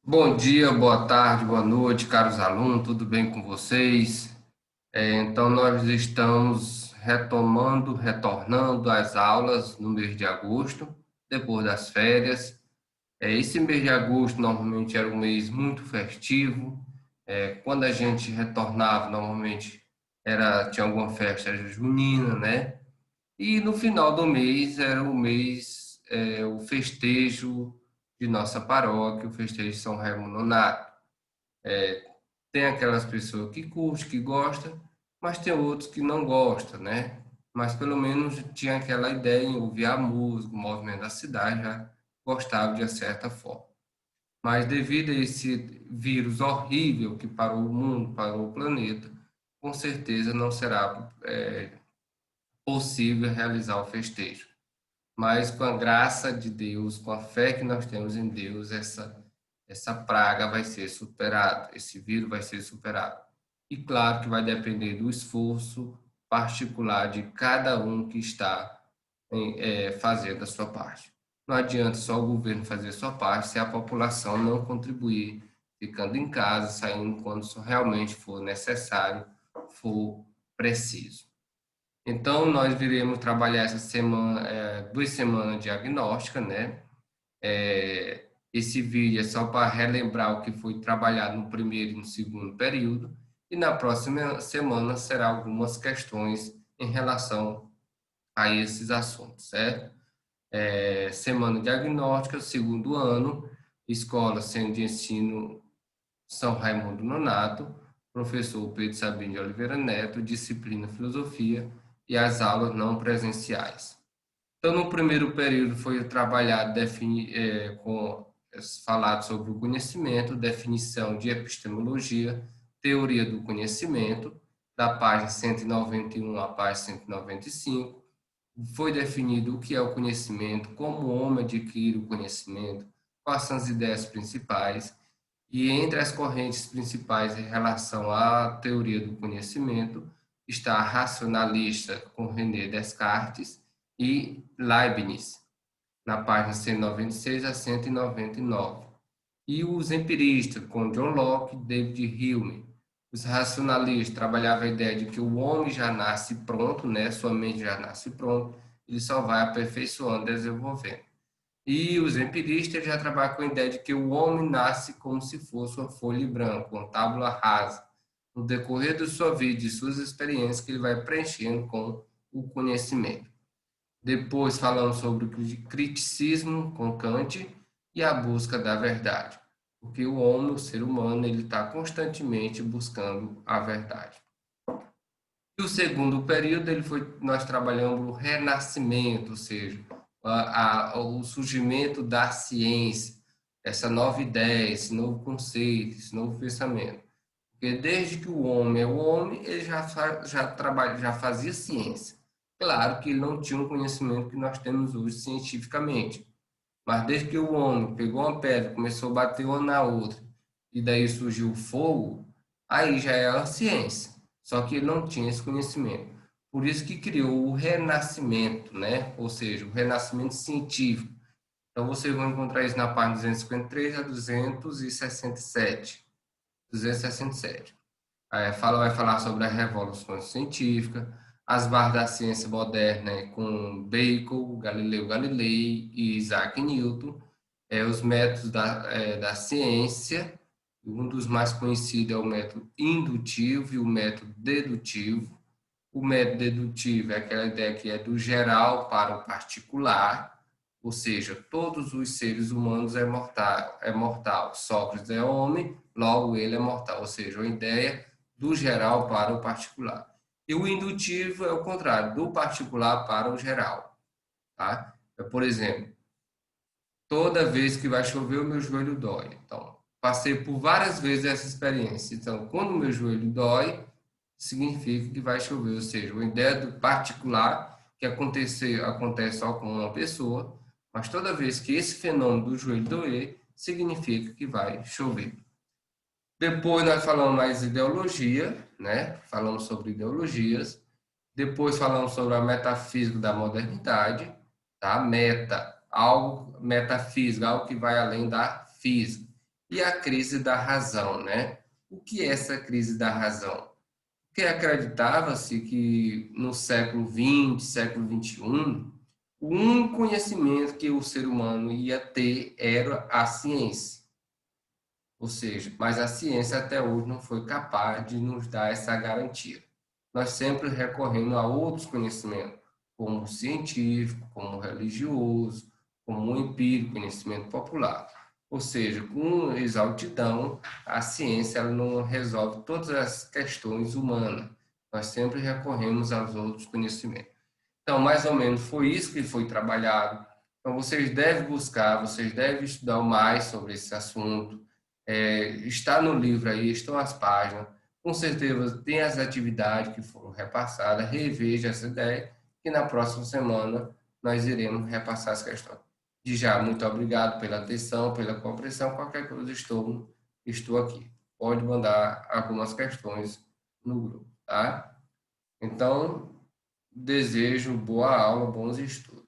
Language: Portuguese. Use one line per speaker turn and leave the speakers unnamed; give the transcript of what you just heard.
Bom dia, boa tarde, boa noite, caros alunos, tudo bem com vocês? Então, nós estamos retornando às aulas no mês de agosto, depois das férias. Esse mês de agosto normalmente era um mês muito festivo. Quando a gente retornava, normalmente tinha alguma festa junina, né? E no final do mês era o mês, o festejo de nossa paróquia, o festejo de São Raimundo Nonato. Tem aquelas pessoas que curtem, que gostam, mas tem outros que não gostam, né? Mas pelo menos tinha aquela ideia em ouvir a música, o movimento da cidade, já gostava de certa forma. Mas devido a esse vírus horrível que parou o mundo, parou o planeta, com certeza não será possível realizar o festejo. Mas com a graça de Deus, com a fé que nós temos em Deus, essa praga vai ser superada, esse vírus vai ser superado. E claro que vai depender do esforço particular de cada um que está fazendo a sua parte. Não adianta só o governo fazer a sua parte se a população não contribuir, ficando em casa, saindo quando realmente for necessário, for preciso. Então, nós viremos trabalhar essa semana, 2 semanas diagnóstica, né? Esse vídeo é só para relembrar o que foi trabalhado no primeiro e no segundo período, e na próxima semana será algumas questões em relação a esses assuntos, certo? Semana diagnóstica, segundo ano, Escola Centro de Ensino São Raimundo Nonato, professor Pedro Sabino de Oliveira Neto, disciplina Filosofia e as aulas não presenciais. Então, no primeiro período foi trabalhado falado sobre o conhecimento, definição de epistemologia, teoria do conhecimento, da página 191 à página 195. Foi definido o que é o conhecimento, como o homem adquire o conhecimento, quais são as ideias principais, e entre as correntes principais em relação à teoria do conhecimento está a racionalista com René Descartes e Leibniz, na página 196 a 199. E os empiristas com John Locke e David Hume. Os racionalistas trabalhavam a ideia de que o homem já nasce pronto, né? Sua mente já nasce pronto, ele só vai aperfeiçoando, desenvolvendo. E os empiristas já trabalham com a ideia de que o homem nasce como se fosse uma folha em branco, uma tábula rasa. No decorrer de sua vida e suas experiências, que ele vai preenchendo com o conhecimento. Depois falamos sobre o criticismo com Kant e a busca da verdade. Porque o homem, o ser humano, ele está constantemente buscando a verdade. E o segundo período, nós trabalhamos o renascimento, ou seja, o surgimento da ciência, essa nova ideia, esse novo conceito, esse novo pensamento. Porque desde que o homem é o homem, ele já fazia ciência. Claro que ele não tinha um conhecimento que nós temos hoje cientificamente, mas desde que o homem pegou uma pedra, começou a bater uma na outra, e daí surgiu o fogo, aí já é a ciência. Só que ele não tinha esse conhecimento. Por isso que criou o renascimento, né? Ou seja, o renascimento científico. Então vocês vão encontrar isso na página 253 a 267. 267. Vai falar sobre a revolução científica, as bases da ciência moderna com Bacon, Galileu Galilei e Isaac Newton, os métodos da ciência. Um dos mais conhecidos é o método indutivo e o método dedutivo. O método dedutivo é aquela ideia que é do geral para o particular, ou seja, todos os seres humanos é mortal. Sócrates é homem, logo ele é mortal, ou seja, uma ideia do geral para o particular. E o indutivo é o contrário, do particular para o geral. Tá? Por exemplo, toda vez que vai chover, o meu joelho dói. Então, passei por várias vezes essa experiência. Então, quando o meu joelho dói, significa que vai chover. Ou seja, uma ideia do particular que acontece só com uma pessoa, mas toda vez que esse fenômeno do joelho doer, significa que vai chover. Depois nós falamos mais ideologia, né? Falamos sobre ideologias. Depois falamos sobre a metafísica da modernidade, tá? Algo metafísico, algo que vai além da física. E a crise da razão, né? O que é essa crise da razão? Porque acreditava-se que no século XX, século XXI, o único conhecimento que o ser humano ia ter era a ciência. Ou seja, mas a ciência até hoje não foi capaz de nos dar essa garantia. Nós sempre recorremos a outros conhecimentos, como o científico, como o religioso, como o empírico, conhecimento popular. Ou seja, com exaustidão, a ciência ela não resolve todas as questões humanas. Nós sempre recorremos aos outros conhecimentos. Então, mais ou menos foi isso que foi trabalhado. Então, vocês devem buscar, vocês devem estudar mais sobre esse assunto. Está no livro aí, estão as páginas. Com certeza tem as atividades que foram repassadas. Reveja essa ideia e na próxima semana nós iremos repassar as questões. De já, muito obrigado pela atenção, pela compreensão. Qualquer coisa, estou aqui. Pode mandar algumas questões no grupo, tá? Então, desejo boa aula, bons estudos.